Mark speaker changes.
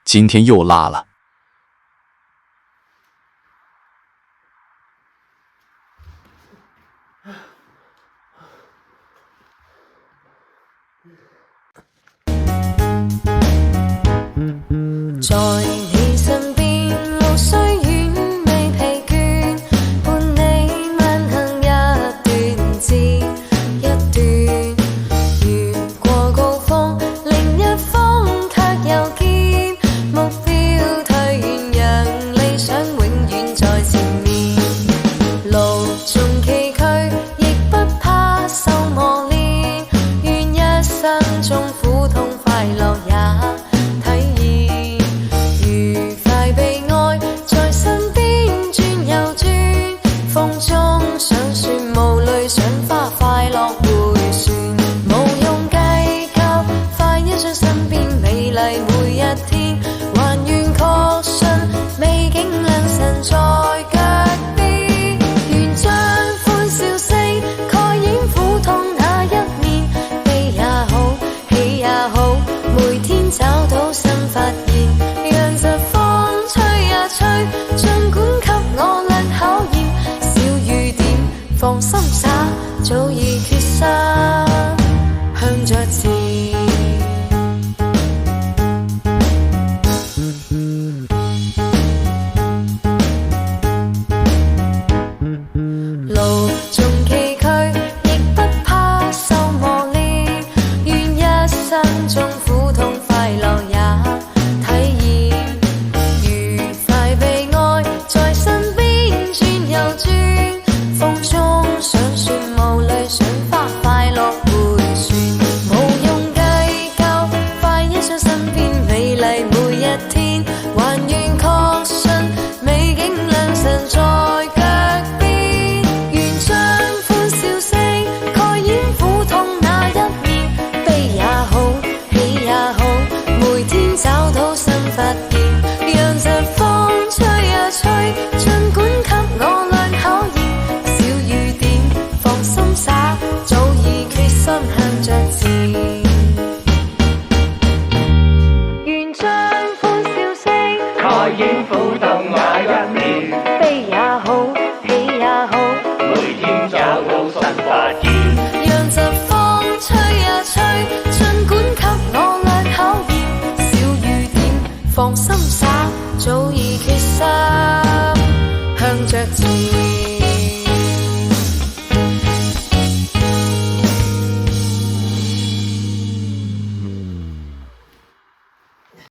Speaker 1: 今天又辣了。
Speaker 2: 在你身邊，路雖遠未疲倦，伴你慢行一段接一段，越過高峰，另一峰卻又見目標退遠，讓理想永遠在前面。路縱崎嶇，亦不怕受磨練，願一生中苦痛快樂也找到新發現，讓疾風吹呀吹，儘管給我倆考驗。小雨點，放心灑，早已決心向着前。路縱崎嶇，亦不怕受磨練，願一生中苦痛快樂也體驗，愉快被愛在身邊轉又轉，風中想説無淚賞花快樂迴旋，無用計較，快欣賞身邊美麗每一天，還願確信美景良辰在腳邊，願將歡笑聲蓋掩苦痛那一面，悲也好，喜也好，每天找到新發現，讓疾風吹呀吹，儘管給我倆考驗。小雨點，放心灑，早已決心向着前。願將歡笑聲
Speaker 3: 蓋掩苦痛那一面，
Speaker 2: 悲也好，喜也好，
Speaker 3: 每天找到新發現，
Speaker 2: 讓疾風吹呀吹，儘管給我倆考驗。小雨點，放心灑，早已決心向着前。